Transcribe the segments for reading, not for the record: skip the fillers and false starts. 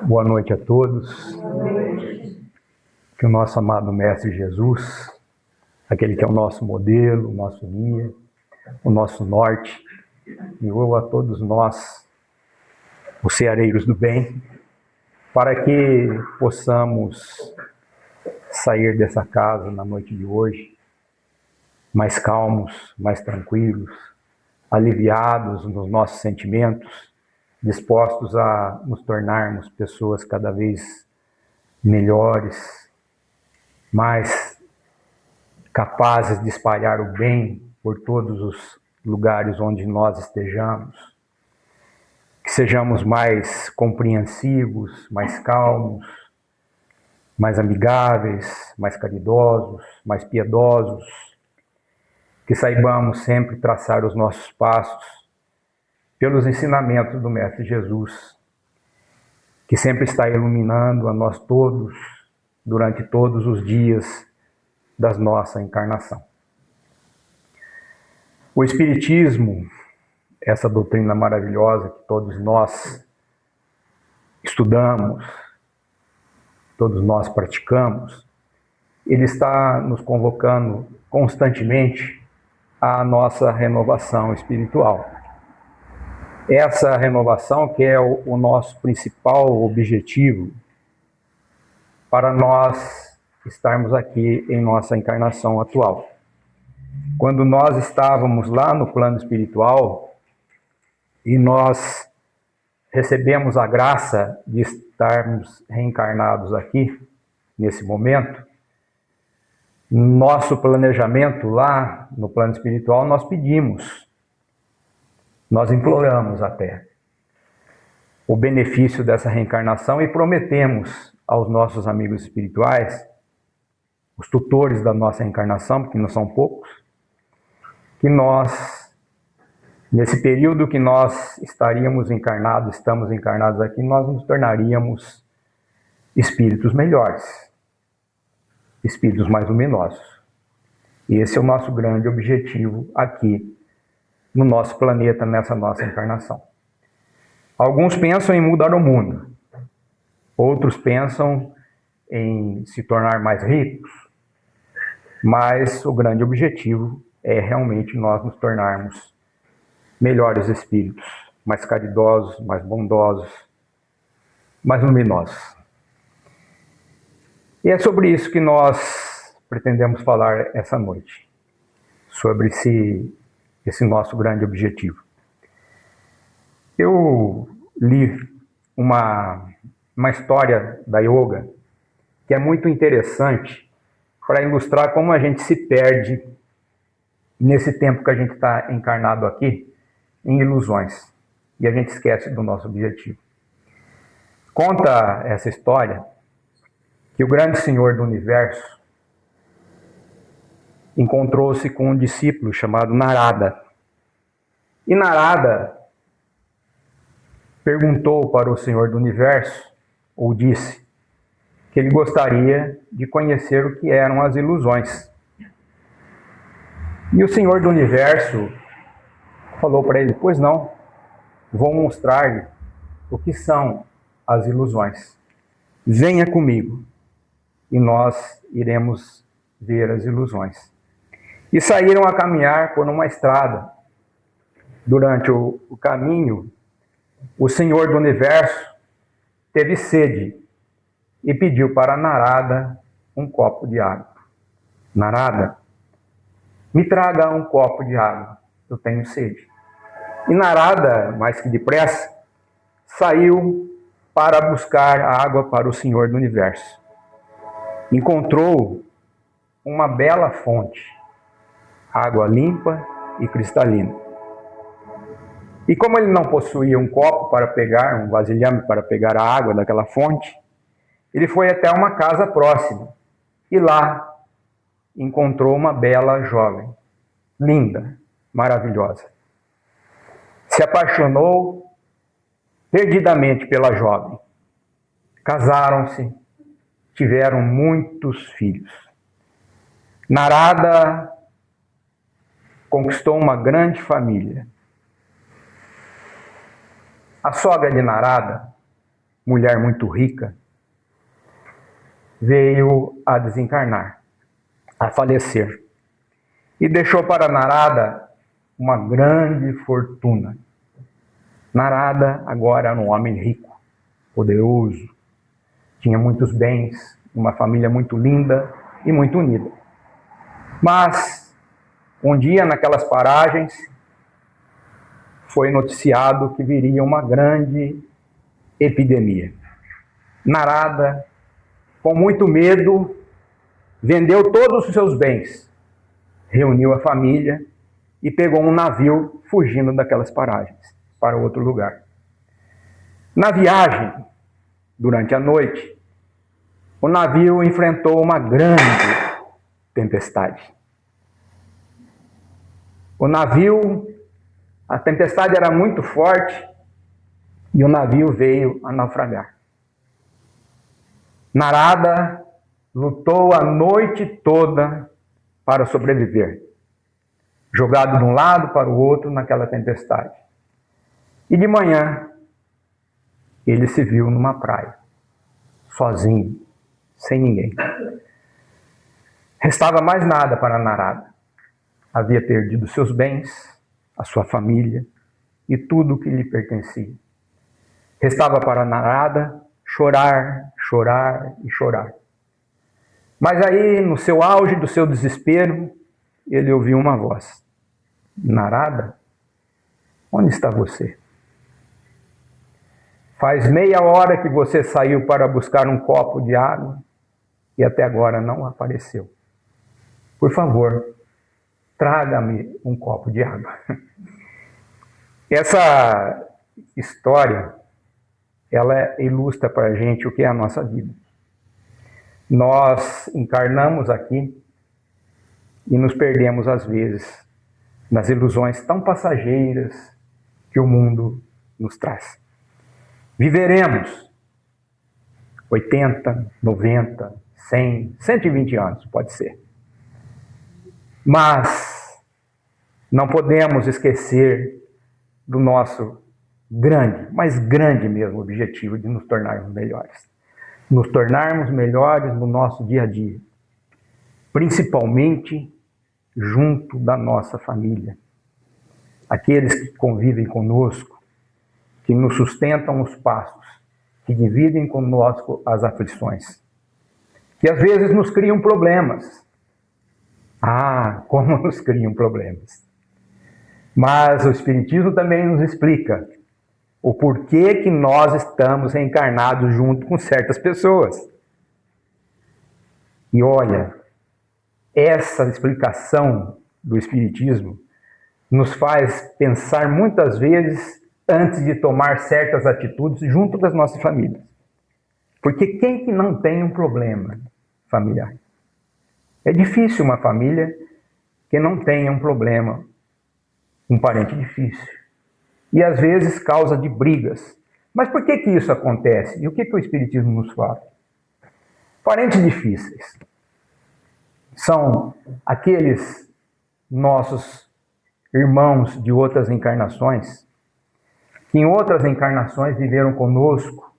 Boa noite a todos. Que o nosso amado Mestre Jesus, aquele que é o nosso modelo, o nosso guia, o nosso norte, envolva a todos nós, os ceareiros do bem, para que possamos sair dessa casa na noite de hoje mais calmos, mais tranquilos, aliviados nos nossos sentimentos, dispostos a nos tornarmos pessoas cada vez melhores, mais capazes de espalhar o bem por todos os lugares onde nós estejamos, que sejamos mais compreensivos, mais calmos, mais amigáveis, mais caridosos, mais piedosos, que saibamos sempre traçar os nossos passos pelos ensinamentos do Mestre Jesus, que sempre está iluminando a nós todos durante todos os dias da nossa encarnação. O Espiritismo, essa doutrina maravilhosa que todos nós estudamos, todos nós praticamos, ele está nos convocando constantemente à nossa renovação espiritual. Essa renovação que é o nosso principal objetivo para nós estarmos aqui em nossa encarnação atual. Quando nós estávamos lá no plano espiritual e nós recebemos a graça de estarmos reencarnados aqui, nesse momento, nosso planejamento lá no plano espiritual, nós pedimos, nós imploramos até o benefício dessa reencarnação e prometemos aos nossos amigos espirituais, os tutores da nossa reencarnação, porque não são poucos, que nós, nesse período que nós estaríamos encarnados, estamos encarnados aqui, nós nos tornaríamos espíritos melhores, espíritos mais luminosos. E esse é o nosso grande objetivo aqui no nosso planeta, nessa nossa encarnação. Alguns pensam em mudar o mundo, outros pensam em se tornar mais ricos, mas o grande objetivo é realmente nós nos tornarmos melhores espíritos, mais caridosos, mais bondosos, mais luminosos. E é sobre isso que nós pretendemos falar essa noite, sobre esse nosso grande objetivo. Eu li uma história da yoga que é muito interessante para ilustrar como a gente se perde nesse tempo que a gente está encarnado aqui em ilusões e a gente esquece do nosso objetivo. Conta essa história que o grande Senhor do Universo encontrou-se com um discípulo chamado Narada. E Narada perguntou para o Senhor do Universo, ou disse, que ele gostaria de conhecer o que eram as ilusões. E o Senhor do Universo falou para ele, pois não, vou mostrar-lhe o que são as ilusões. Venha comigo e nós iremos ver as ilusões. E saíram a caminhar por uma estrada. Durante o caminho, o Senhor do Universo teve sede e pediu para Narada um copo de água. Narada, me traga um copo de água, eu tenho sede. E Narada, mais que depressa, saiu para buscar água para o Senhor do Universo. Encontrou uma bela fonte, água limpa e cristalina. E como ele não possuía um copo para pegar, um vasilhame para pegar a água daquela fonte, ele foi até uma casa próxima e lá encontrou uma bela jovem, linda, maravilhosa. Se apaixonou perdidamente pela jovem. Casaram-se, tiveram muitos filhos. Narada conquistou uma grande família. A sogra de Narada mulher muito rica, veio a desencarnar, a falecer. E deixou para Narada uma grande fortuna. Narada agora era um homem rico, poderoso, tinha muitos bens, uma família muito linda e muito unida. Mas, um dia naquelas paragens, foi noticiado que viria uma grande epidemia. Narada, com muito medo, vendeu todos os seus bens, reuniu a família e pegou um navio fugindo daquelas paragens para outro lugar. Na viagem, durante a noite, o navio enfrentou uma grande tempestade. A tempestade era muito forte e o navio veio a naufragar. Narada lutou a noite toda para sobreviver, jogado de um lado para o outro naquela tempestade. E de manhã, ele se viu numa praia, sozinho, sem ninguém. Restava mais nada para Narada. Havia perdido seus bens, a sua família e tudo o que lhe pertencia. Restava para Narada chorar, chorar e chorar. Mas aí, no seu auge do seu desespero, ele ouviu uma voz. Narada, onde está você? Faz meia hora que você saiu para buscar um copo de água e até agora não apareceu. Por favor, traga-me um copo de água. Essa história, ela ilustra para a gente o que é a nossa vida. Nós encarnamos aqui e nos perdemos às vezes nas ilusões tão passageiras que o mundo nos traz. Viveremos 80, 90, 100, 120 anos, pode ser. Mas não podemos esquecer do nosso grande, mas grande mesmo objetivo de nos tornarmos melhores. Nos tornarmos melhores no nosso dia a dia, principalmente junto da nossa família. Aqueles que convivem conosco, que nos sustentam os passos, que dividem conosco as aflições, que às vezes nos criam problemas. Ah, como nos criam problemas. Mas o Espiritismo também nos explica o porquê que nós estamos reencarnados junto com certas pessoas. E olha, essa explicação do Espiritismo nos faz pensar muitas vezes antes de tomar certas atitudes junto das nossas famílias. Porque quem que não tem um problema familiar? É difícil uma família que não tenha um problema, um parente difícil. E às vezes causa de brigas. Mas por que que isso acontece? E o que que o Espiritismo nos fala? Parentes difíceis são aqueles nossos irmãos de outras encarnações, que em outras encarnações viveram conosco,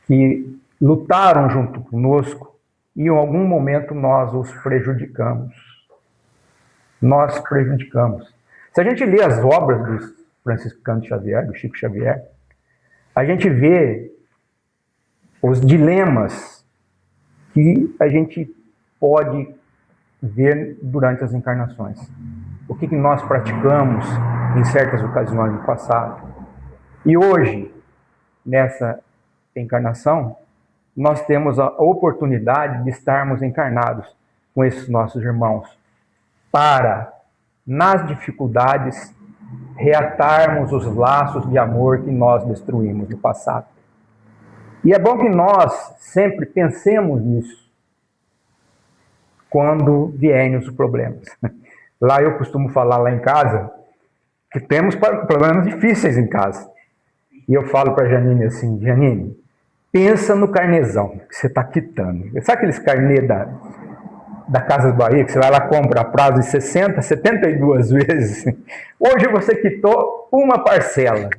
que lutaram junto conosco e em algum momento nós os prejudicamos. Nós prejudicamos. Se a gente lê as obras do Franciscano Xavier, do Chico Xavier, a gente vê os dilemas que a gente pode ver durante as encarnações. O que nós praticamos em certas ocasiões no passado. E hoje, nessa encarnação, nós temos a oportunidade de estarmos encarnados com esses nossos irmãos para, nas dificuldades, reatarmos os laços de amor que nós destruímos no passado. E é bom que nós sempre pensemos nisso quando vierem os problemas. Lá eu costumo falar lá em casa que temos problemas difíceis em casa. E eu falo para a Janine assim, Janine, pensa no carnezão que você está quitando. Sabe aqueles carnê da Casas Bahia, que você vai lá e compra a prazo de 60, 72 vezes? Hoje você quitou uma parcela.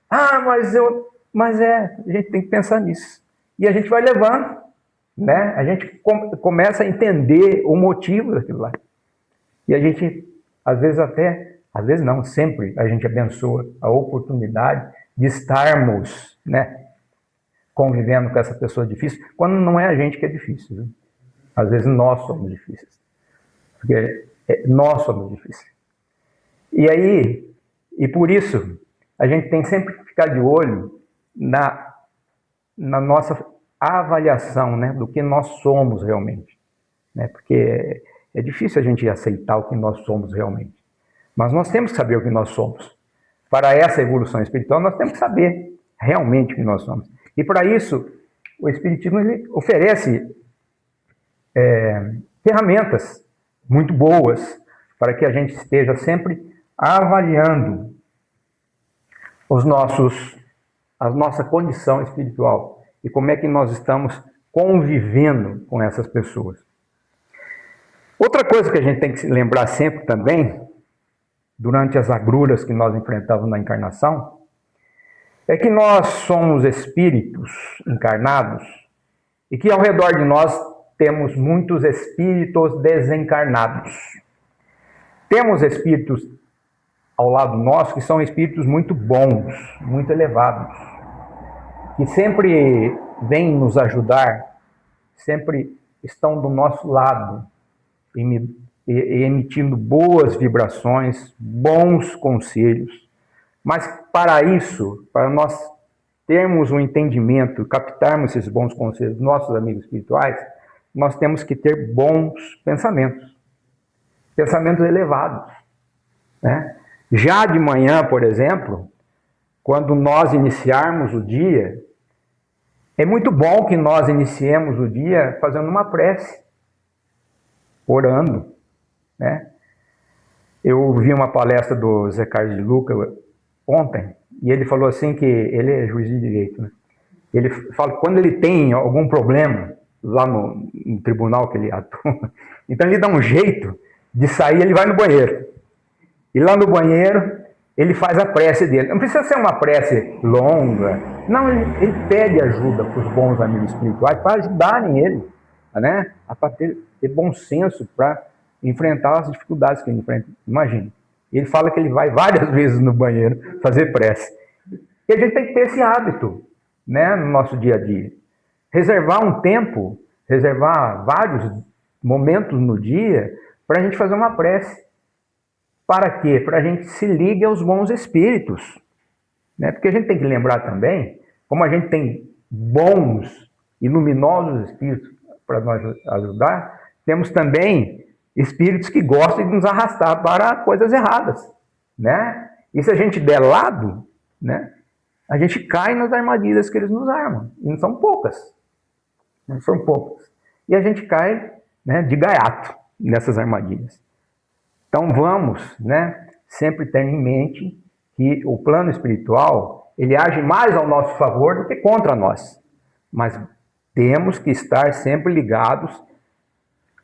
Ah, mas eu Mas a gente tem que pensar nisso. E a gente vai levando, né? A gente começa a entender o motivo daquilo lá. E a gente, às vezes não, sempre a gente abençoa a oportunidade de estarmos, né, convivendo com essa pessoa difícil, quando não é a gente que é difícil. Viu? Às vezes nós somos difíceis. Porque nós somos difíceis. E aí, e por isso, a gente tem sempre que ficar de olho na nossa avaliação, né, do que nós somos realmente. Né? Porque é difícil a gente aceitar o que nós somos realmente. Mas nós temos que saber o que nós somos. Para essa evolução espiritual, nós temos que saber realmente o que nós somos. E para isso, o Espiritismo oferece ferramentas muito boas para que a gente esteja sempre avaliando a nossa condição espiritual e como é que nós estamos convivendo com essas pessoas. Outra coisa que a gente tem que se lembrar sempre também, durante as agruras que nós enfrentamos na encarnação, é que nós somos espíritos encarnados e que ao redor de nós temos muitos espíritos desencarnados. Temos espíritos ao lado nosso que são espíritos muito bons, muito elevados, que sempre vêm nos ajudar, sempre estão do nosso lado, emitindo boas vibrações, bons conselhos. Mas para isso, para nós termos um entendimento, captarmos esses bons conselhos dos nossos amigos espirituais, nós temos que ter bons pensamentos, pensamentos elevados, né? Já de manhã, por exemplo, quando nós iniciarmos o dia, é muito bom que nós iniciemos o dia fazendo uma prece, orando, né? Eu vi uma palestra do Zé Carlos de Luca ontem, e ele falou assim que ele é juiz de direito, né? Ele fala que quando ele tem algum problema lá no tribunal que ele atua, então ele dá um jeito de sair, ele vai no banheiro. E lá no banheiro, ele faz a prece dele. Não precisa ser uma prece longa. Não, ele pede ajuda para os bons amigos espirituais para ajudarem ele, né? A ter bom senso para enfrentar as dificuldades que ele enfrenta. Imagina. Ele fala que ele vai várias vezes no banheiro fazer prece. E a gente tem que ter esse hábito, né, no nosso dia a dia. Reservar um tempo, reservar vários momentos no dia para a gente fazer uma prece. Para quê? Para a gente se ligue aos bons espíritos. Né? Porque a gente tem que lembrar também, como a gente tem bons e luminosos espíritos para nos ajudar, temos também espíritos que gostam de nos arrastar para coisas erradas. Né? E se a gente der lado, né, a gente cai nas armadilhas que eles nos armam. E não são poucas. Não são poucas. E a gente cai, né, de gaiato nessas armadilhas. Então vamos, né, sempre ter em mente que o plano espiritual, ele age mais ao nosso favor do que contra nós. Mas temos que estar sempre ligados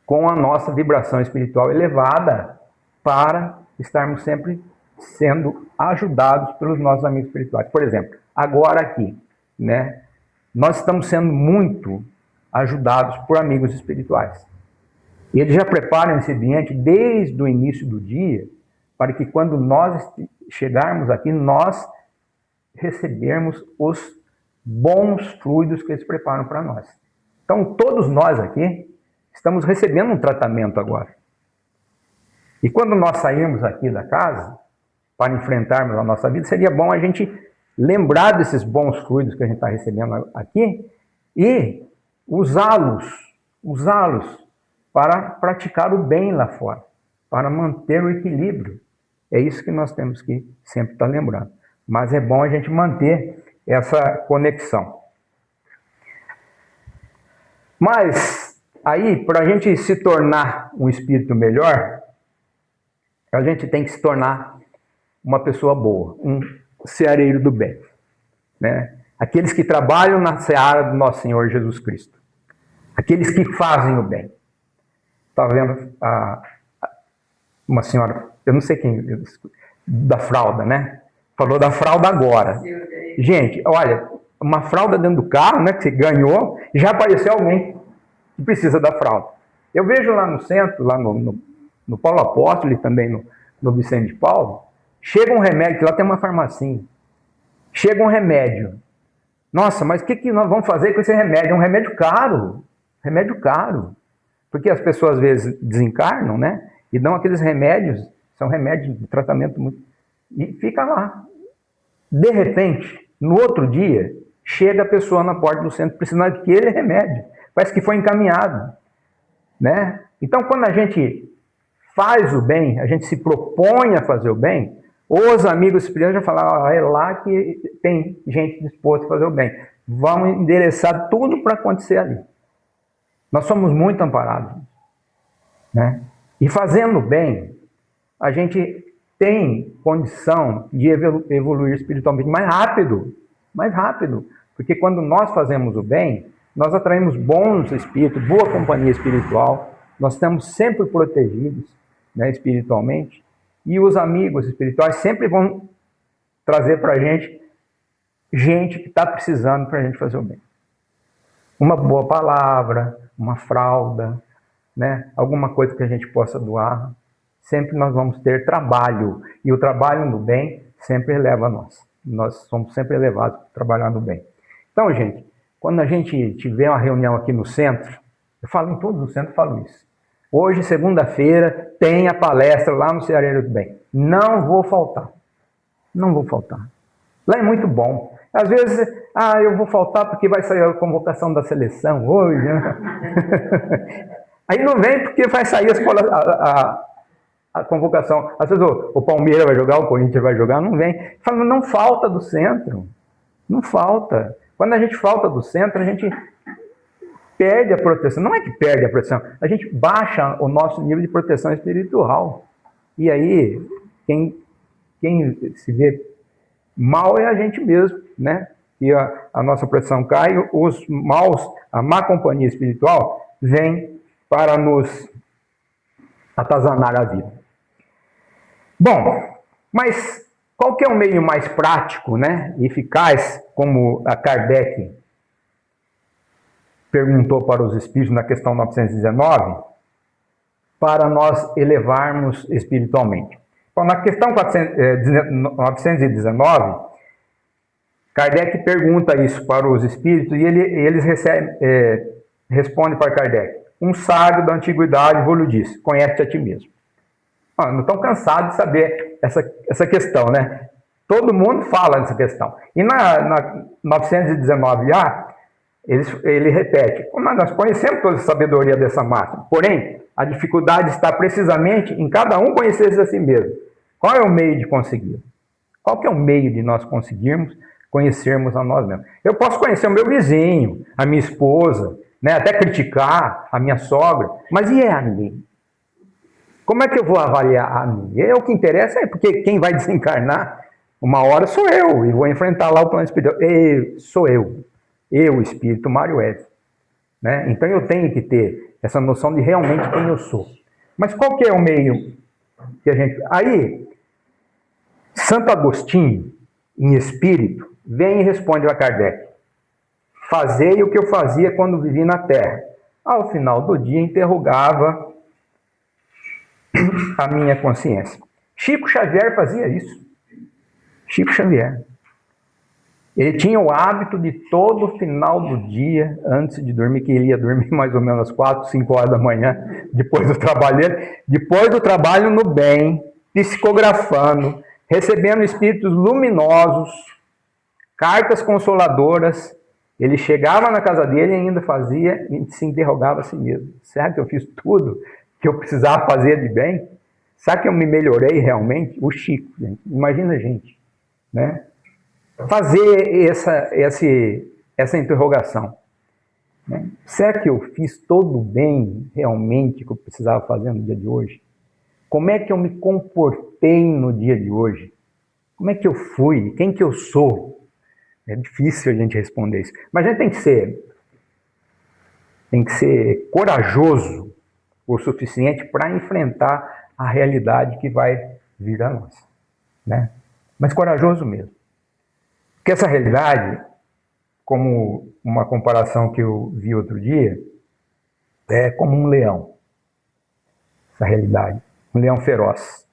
com a nossa vibração espiritual elevada para estarmos sempre sendo ajudados pelos nossos amigos espirituais. Por exemplo, agora aqui, né, nós estamos sendo muito ajudados por amigos espirituais. E eles já preparam esse ambiente desde o início do dia, para que quando nós chegarmos aqui, nós recebermos os bons fluidos que eles preparam para nós. Então, todos nós aqui estamos recebendo um tratamento agora. E quando nós sairmos aqui da casa, para enfrentarmos a nossa vida, seria bom a gente lembrar desses bons fluidos que a gente está recebendo aqui e usá-los para praticar o bem lá fora, para manter o equilíbrio. É isso que nós temos que sempre estar lembrando. Mas é bom a gente manter essa conexão. Mas, aí, para a gente se tornar um espírito melhor, a gente tem que se tornar uma pessoa boa, um ceareiro do bem. Né? Aqueles que trabalham na seara do nosso Senhor Jesus Cristo. Aqueles que fazem o bem. Estava vendo uma senhora, eu não sei quem, da fralda, né? Falou da fralda agora. Gente, olha, uma fralda dentro do carro, né, que você ganhou, e já apareceu alguém que precisa da fralda. Eu vejo lá no centro, lá no Paulo Apóstolo e também no Vicente de Paulo, chega um remédio, que lá tem uma farmacinha, chega um remédio. Nossa, mas o que nós vamos fazer com esse remédio? É um remédio caro, porque as pessoas às vezes desencarnam, né, e dão aqueles remédios, são remédios de tratamento muito... e fica lá. De repente, no outro dia, chega a pessoa na porta do centro precisando daquele remédio. Parece que foi encaminhado, né? Então, quando a gente faz o bem, a gente se propõe a fazer o bem, os amigos espirituais já falam, é lá que tem gente disposta a fazer o bem. Vamos endereçar tudo para acontecer ali. Nós somos muito amparados, né? E fazendo o bem, a gente tem condição de evoluir espiritualmente mais rápido, porque quando nós fazemos o bem, nós atraímos bons espíritos, boa companhia espiritual, nós estamos sempre protegidos, né, espiritualmente, e os amigos espirituais sempre vão trazer para a gente que está precisando para a gente fazer o bem. Uma boa palavra, uma fralda, né, alguma coisa que a gente possa doar. Sempre nós vamos ter trabalho, e o trabalho no bem sempre eleva nós. Nós somos sempre elevados para trabalhar no bem. Então, gente, quando a gente tiver uma reunião aqui no centro, eu falo em todos os centros, falo isso. Hoje, segunda-feira, tem a palestra lá no Ceareiro do Bem. Não vou faltar. Lá é muito bom. Às vezes, eu vou faltar porque vai sair a convocação da seleção hoje, né? Aí não vem porque vai sair a convocação. Às vezes o Palmeiras vai jogar, o Corinthians vai jogar, não vem. Fala, não falta do centro. Não falta. Quando a gente falta do centro, a gente perde a proteção. Não é que perde a proteção, a gente baixa o nosso nível de proteção espiritual. E aí, quem se vê mal é a gente mesmo, né? E a nossa proteção cai, os maus, a má companhia espiritual vem para nos atazanar a vida. Bom, mas qual que é o meio mais prático, né, e eficaz, como a Kardec perguntou para os espíritos na questão 919, para nós elevarmos espiritualmente? Bom, na questão 919, Kardec pergunta isso para os espíritos e eles respondem para Kardec. Um sábio da antiguidade vos disse, conhece a ti mesmo. Não estão cansados de saber essa questão, né? Todo mundo fala nessa questão. E na 919A, ele repete, nós conhecemos toda a sabedoria dessa máxima, porém, a dificuldade está precisamente em cada um conhecer-se a si mesmo. Qual é o meio de conseguir? Qual que é o meio de nós conseguirmos conhecermos a nós mesmos? Eu posso conhecer o meu vizinho, a minha esposa, né, até criticar a minha sogra, mas e a mim? Como é que eu vou avaliar a mim? O que interessa é porque quem vai desencarnar uma hora sou eu, e vou enfrentar lá o plano espiritual. Sou eu, espírito Mário Edson, né? Então eu tenho que ter essa noção de realmente quem eu sou. Mas qual que é o meio que a gente... Aí, Santo Agostinho, em espírito, vem e responde a Kardec. Fazei o que eu fazia quando vivi na Terra. Ao final do dia, interrogava a minha consciência. Chico Xavier fazia isso. Chico Xavier. Ele tinha o hábito de todo final do dia, antes de dormir, que ele ia dormir mais ou menos às 4, 5 horas da manhã, depois do trabalho dele, depois do trabalho no bem, psicografando, recebendo espíritos luminosos, cartas consoladoras. Ele chegava na casa dele e ainda fazia, e se interrogava a si mesmo. Será que eu fiz tudo que eu precisava fazer de bem? Será que eu me melhorei realmente? O Chico, gente. Imagina a gente, né? Fazer essa interrogação. Né? Será que eu fiz todo o bem realmente que eu precisava fazer no dia de hoje? Como é que eu me comportei no dia de hoje? Como é que eu fui? Quem que eu sou? É difícil a gente responder isso. Mas a gente tem que ser corajoso o suficiente para enfrentar a realidade que vai vir a nós, né? Mas corajoso mesmo. Porque essa realidade, como uma comparação que eu vi outro dia, é como um leão, essa realidade, um leão feroz.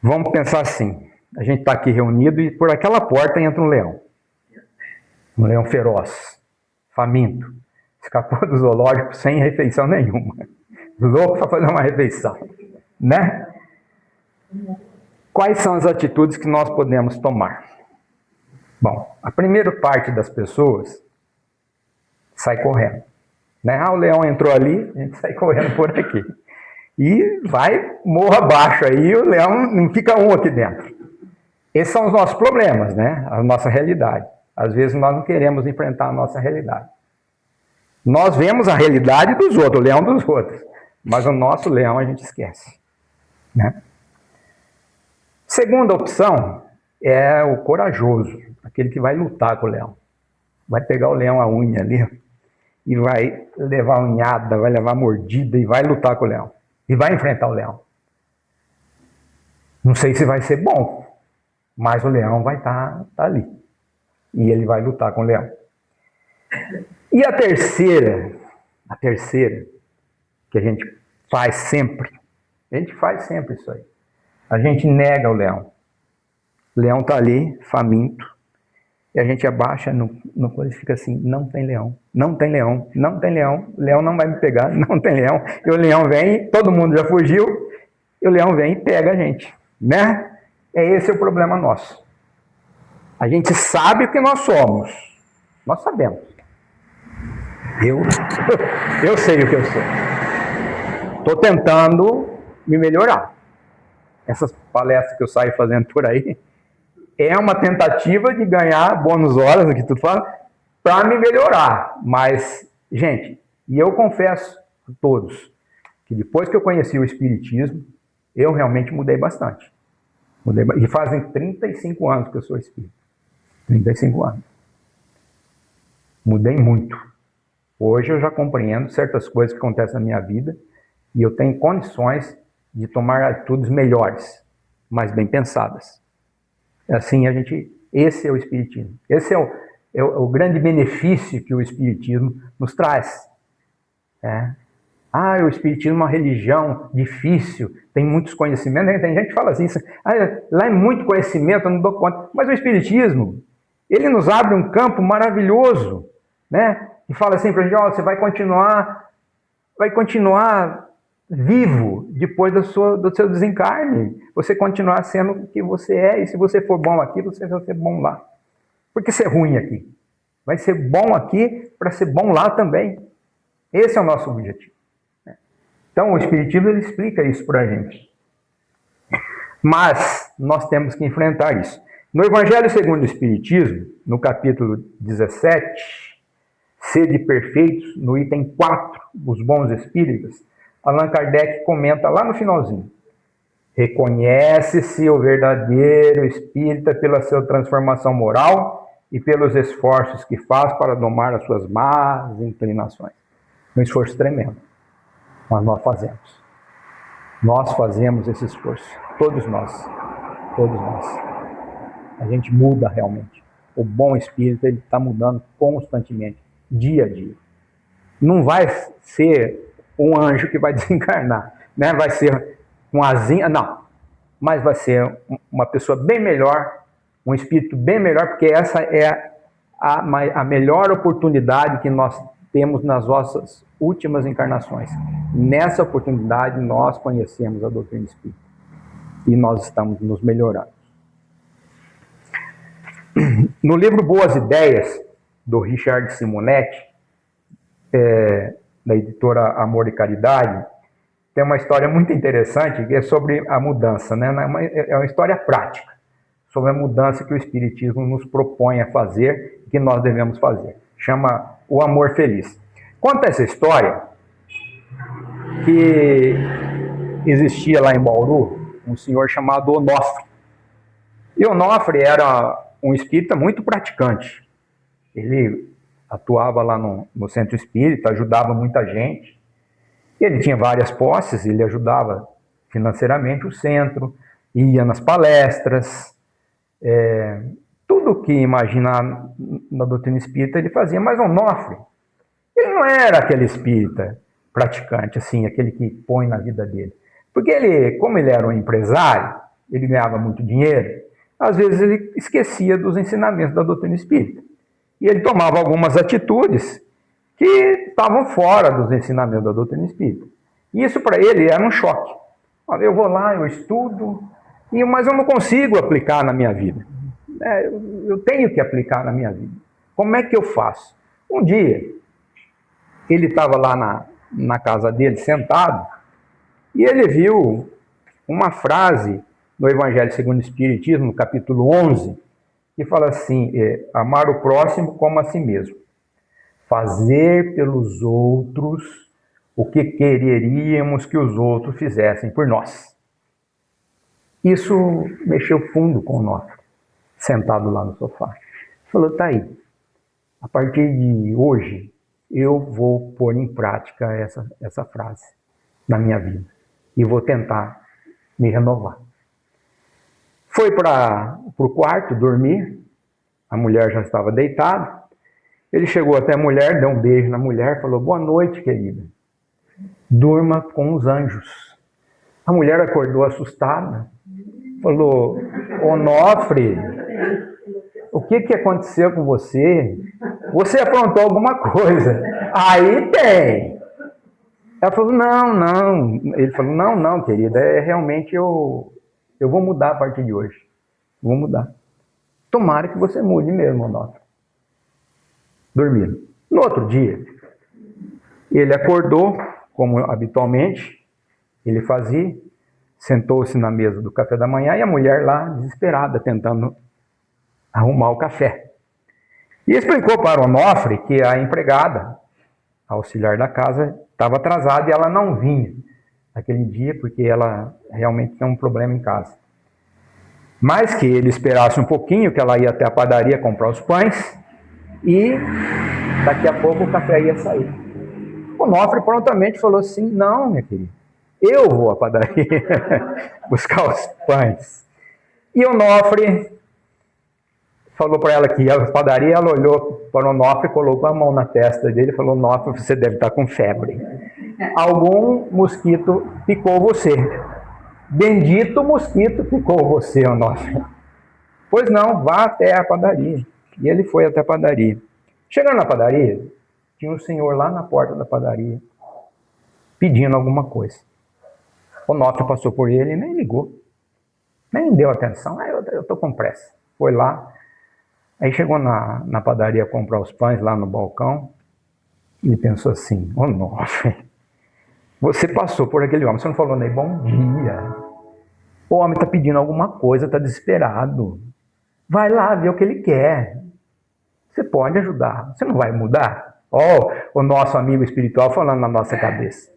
Vamos pensar assim, a gente está aqui reunido e por aquela porta entra um leão feroz, faminto, escapou do zoológico sem refeição nenhuma, louco para fazer uma refeição, né? Quais são as atitudes que nós podemos tomar? Bom, a primeira parte das pessoas sai correndo, né? O leão entrou ali, a gente sai correndo por aqui. E vai morro abaixo aí, o leão não fica um aqui dentro. Esses são os nossos problemas, né? A nossa realidade. Às vezes nós não queremos enfrentar a nossa realidade. Nós vemos a realidade dos outros, o leão dos outros. Mas o nosso leão a gente esquece, né? Segunda opção é o corajoso, aquele que vai lutar com o leão. Vai pegar o leão a unha ali e vai levar unhada, vai levar mordida e vai lutar com o leão. E vai enfrentar o leão. Não sei se vai ser bom, mas o leão vai estar ali. E ele vai lutar com o leão. E a terceira que a gente faz sempre isso aí. A gente nega o leão. O leão está ali, faminto, e a gente abaixa no coisa e fica assim, não tem leão, não tem leão, não tem leão, o leão não vai me pegar, não tem leão. E o leão vem, todo mundo já fugiu, e o leão vem e pega a gente, né? Esse é o problema nosso. A gente sabe o que nós somos, nós sabemos. Eu sei o que eu sou. Estou tentando me melhorar. Essas palestras que eu saio fazendo por aí, é uma tentativa de ganhar bônus horas, que tu fala, para me melhorar. Mas, gente, e eu confesso a todos, que depois que eu conheci o Espiritismo, eu realmente mudei bastante. E fazem 35 anos que eu sou espírita. 35 anos. Mudei muito. Hoje eu já compreendo certas coisas que acontecem na minha vida e eu tenho condições de tomar atitudes melhores, mas bem pensadas. Assim, esse é o Espiritismo. Esse é o grande benefício que o Espiritismo nos traz. O Espiritismo é uma religião difícil, tem muitos conhecimentos. Tem gente que fala assim, lá é muito conhecimento, eu não dou conta. Mas o Espiritismo, ele nos abre um campo maravilhoso, né? E fala assim para a gente, você vai continuar vivo depois do seu desencarne. Você continuar sendo o que você é, e se você for bom aqui, você vai ser bom lá. Por que ser ruim aqui? Vai ser bom aqui para ser bom lá também. Esse é o nosso objetivo. Então, o Espiritismo ele explica isso para a gente. Mas nós temos que enfrentar isso. No Evangelho segundo o Espiritismo, no capítulo 17, Sede Perfeitos, no item 4, os bons espíritas, Allan Kardec comenta lá no finalzinho: reconhece-se o verdadeiro espírita pela sua transformação moral e pelos esforços que faz para domar as suas más inclinações. Um esforço tremendo, mas nós fazemos. Nós fazemos esse esforço, todos nós. A gente muda realmente. O bom espírito ele está mudando constantemente, dia a dia. Não vai ser um anjo que vai desencarnar, né? Vai ser um asinha, não. Mas vai ser uma pessoa bem melhor, um espírito bem melhor, porque essa é a melhor oportunidade que nós temos nas nossas últimas encarnações. Nessa oportunidade nós conhecemos a doutrina espírita e nós estamos nos melhorando. No livro Boas Ideias, do Richard Simonetti, da editora Amor e Caridade, tem uma história muito interessante que é sobre a mudança, né? É uma história prática sobre a mudança que o Espiritismo nos propõe a fazer e que nós devemos fazer. Chama O Amor Feliz. Conta essa história que existia lá em Bauru um senhor chamado Onofre. E Onofre era um espírita muito praticante. Ele atuava lá no centro espírita, ajudava muita gente. Ele tinha várias posses, ele ajudava financeiramente o centro, ia nas palestras, tudo que imaginar na doutrina espírita ele fazia, mas Onofre, ele não era aquele espírita praticante, assim, aquele que põe na vida dele. Porque ele, como ele era um empresário, ele ganhava muito dinheiro, às vezes ele esquecia dos ensinamentos da doutrina espírita. E ele tomava algumas atitudes que estavam fora dos ensinamentos da doutrina espírita. E isso para ele era um choque. Eu vou lá, eu estudo, mas eu não consigo aplicar na minha vida. Eu tenho que aplicar na minha vida. Como é que eu faço? Um dia, ele estava lá na casa dele, sentado, e ele viu uma frase no Evangelho segundo o Espiritismo, no capítulo 11, que fala assim, amar o próximo como a si mesmo. Fazer pelos outros o que quereríamos que os outros fizessem por nós. Isso mexeu fundo com o Onofre, sentado lá no sofá. Falou, tá aí, a partir de hoje, eu vou pôr em prática essa frase na minha vida. E vou tentar me renovar. Foi para o quarto dormir, a mulher já estava deitada. Ele chegou até a mulher, deu um beijo na mulher, falou, boa noite, querida. Durma com os anjos. A mulher acordou assustada, falou, Onofre, o que aconteceu com você? Você aprontou alguma coisa? Aí tem. Ela falou, não. Ele falou, não, querida, realmente eu vou mudar a partir de hoje. Vou mudar. Tomara que você mude mesmo, Onofre. Dormindo. No outro dia, ele acordou, como habitualmente ele fazia, sentou-se na mesa do café da manhã e a mulher lá, desesperada, tentando arrumar o café. E explicou para o Onofre que a empregada, a auxiliar da casa, estava atrasada e ela não vinha naquele dia porque ela realmente tem um problema em casa. Mas que ele esperasse um pouquinho, que ela ia até a padaria comprar os pães e daqui a pouco o café ia sair. O Onofre prontamente falou assim, não, minha querida, eu vou à padaria buscar os pães. E o Onofre falou para ela que ia à padaria, ela olhou para o Onofre, colocou a mão na testa dele e falou, Onofre, você deve estar com febre. Algum mosquito picou você. Bendito mosquito picou você, Onofre. Pois não, vá até a padaria. E ele foi até a padaria. Chegando na padaria, tinha um senhor lá na porta da padaria, pedindo alguma coisa. O Onofre passou por ele e nem ligou. Nem deu atenção. Eu estou com pressa. Foi lá. Aí chegou na padaria a comprar os pães lá no balcão e pensou assim, Onofre, você passou por aquele homem, você não falou nem bom dia. O homem está pedindo alguma coisa, está desesperado. Vai lá ver o que ele quer. Você pode ajudar. Você não vai mudar? O nosso amigo espiritual falando na nossa cabeça.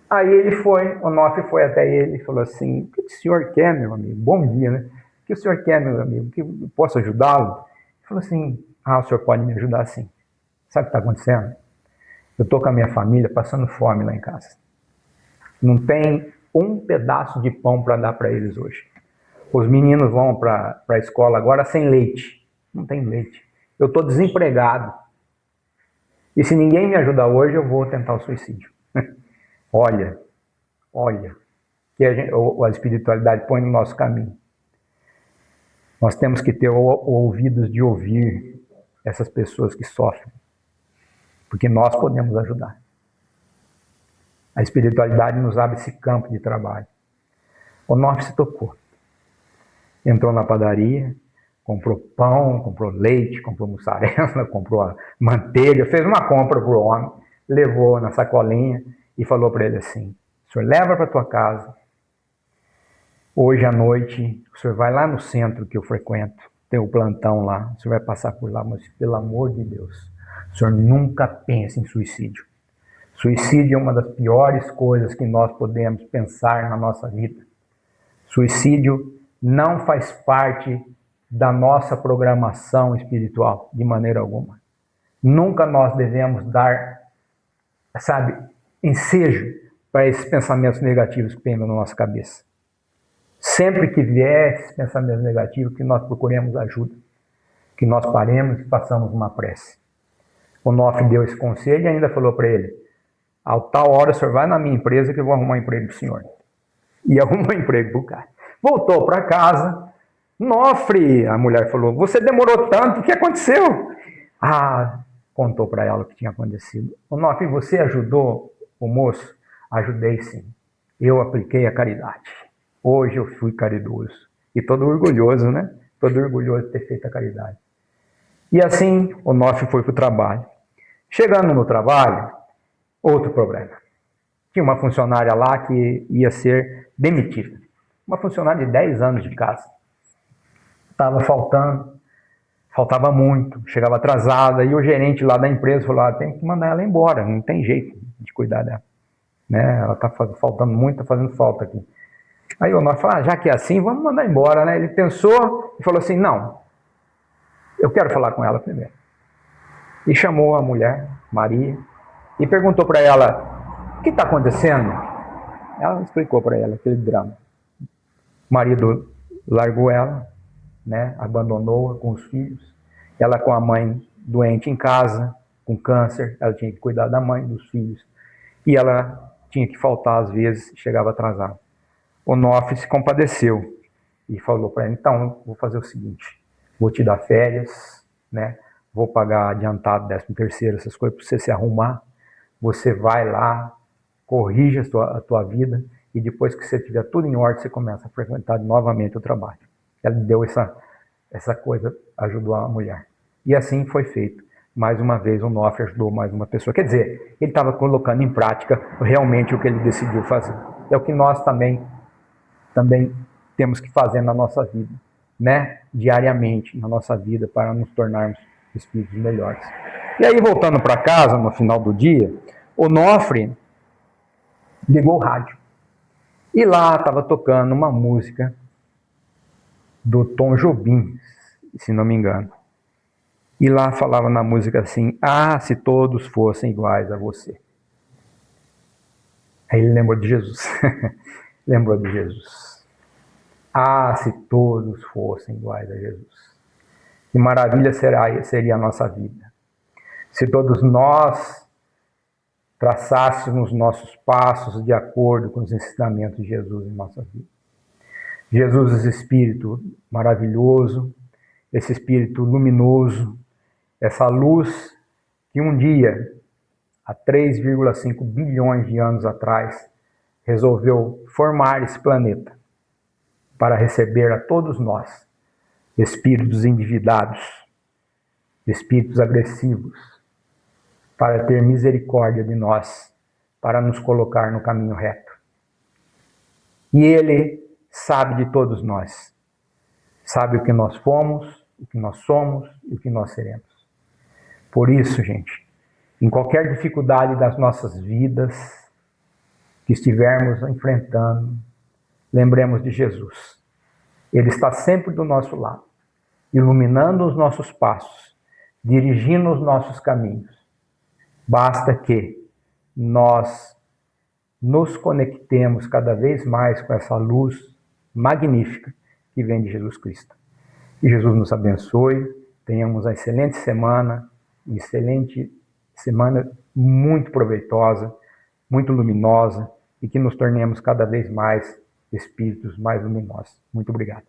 Aí o Onofre foi até ele e falou assim, o que o senhor quer, meu amigo? Bom dia, né? O que o senhor quer, meu amigo? Que eu posso ajudá-lo? Ele falou assim, o senhor pode me ajudar sim. Sabe o que está acontecendo? Eu estou com a minha família passando fome lá em casa. Não tem um pedaço de pão para dar para eles hoje. Os meninos vão para a escola agora sem leite. Não tem leite. Eu estou desempregado. E se ninguém me ajudar hoje, eu vou tentar o suicídio. Olha, que a espiritualidade põe no nosso caminho. Nós temos que ter ouvidos de ouvir essas pessoas que sofrem, porque nós podemos ajudar. A espiritualidade nos abre esse campo de trabalho. O Onofre se tocou. Entrou na padaria, comprou pão, comprou leite, comprou mussarela, comprou a manteiga, fez uma compra para o homem, levou na sacolinha e falou para ele assim, o senhor leva para a tua casa, hoje à noite, o senhor vai lá no centro que eu frequento, tem o plantão lá, o senhor vai passar por lá, mas pelo amor de Deus, o senhor nunca pense em suicídio. Suicídio é uma das piores coisas que nós podemos pensar na nossa vida. Suicídio não faz parte da nossa programação espiritual, de maneira alguma. Nunca nós devemos dar, ensejo para esses pensamentos negativos que tem na nossa cabeça. Sempre que vier esses pensamentos negativos, que nós procuremos ajuda. que nós paremos e façamos uma prece. O Onofre deu esse conselho e ainda falou para ele: a tal hora o senhor vai na minha empresa que eu vou arrumar um emprego para o senhor. E arrumou um emprego para o cara. Voltou para casa. Onofre, a mulher falou: você demorou tanto, o que aconteceu? Ah, contou para ela o que tinha acontecido. Onofre, você ajudou o moço? Ajudei sim. Eu apliquei a caridade. Hoje eu fui caridoso. E todo orgulhoso, né? Todo orgulhoso de ter feito a caridade. E assim, Onofre foi para o trabalho. Chegando no trabalho, outro problema. Tinha uma funcionária lá que ia ser demitida. Uma funcionária de 10 anos de casa. Estava faltava muito, chegava atrasada, e o gerente lá da empresa falou: tem que mandar ela embora, não tem jeito de cuidar dela. Né? Ela está faltando muito, está fazendo falta aqui. Aí o Onofre falou: já que é assim, vamos mandar embora. Né? Ele pensou e falou assim: não, eu quero falar com ela primeiro. E chamou a mulher, Maria, e perguntou para ela: o que está acontecendo? Ela explicou para ela aquele drama. O marido largou ela, né, abandonou-a com os filhos. Ela com a mãe doente em casa, com câncer, ela tinha que cuidar da mãe, dos filhos. E ela tinha que faltar às vezes, chegava atrasada. O Onofre se compadeceu e falou para ela: então, vou fazer o seguinte, vou te dar férias, né, vou pagar adiantado 13º, essas coisas para você se arrumar. Você vai lá, corrige a tua vida, e depois que você tiver tudo em ordem, você começa a frequentar novamente o trabalho. Ela deu essa coisa, ajudou a mulher. E assim foi feito. Mais uma vez, o Onofre ajudou mais uma pessoa. Quer dizer, ele estava colocando em prática realmente o que ele decidiu fazer. É o que nós também temos que fazer na nossa vida, né? Diariamente, na nossa vida, para nos tornarmos espíritos melhores. E aí, voltando para casa, no final do dia, o Onofre ligou o rádio. E lá estava tocando uma música do Tom Jobim, se não me engano. E lá falava na música assim: ah, se todos fossem iguais a você. Aí ele lembrou de Jesus. Lembrou de Jesus. Ah, se todos fossem iguais a Jesus. Que maravilha seria a nossa vida. Se todos nós traçássemos nossos passos de acordo com os ensinamentos de Jesus em nossa vida. Jesus, esse Espírito maravilhoso, esse Espírito luminoso, essa luz que um dia, há 3,5 bilhões de anos atrás, resolveu formar esse planeta para receber a todos nós, espíritos endividados, espíritos agressivos, para ter misericórdia de nós, para nos colocar no caminho reto. E Ele sabe de todos nós. Sabe o que nós fomos, o que nós somos e o que nós seremos. Por isso, gente, em qualquer dificuldade das nossas vidas que estivermos enfrentando, lembremos de Jesus. Ele está sempre do nosso lado, iluminando os nossos passos, dirigindo os nossos caminhos. Basta que nós nos conectemos cada vez mais com essa luz magnífica que vem de Jesus Cristo. Que Jesus nos abençoe, tenhamos uma excelente semana muito proveitosa, muito luminosa, e que nos tornemos cada vez mais espíritos mais luminosos. Muito obrigado.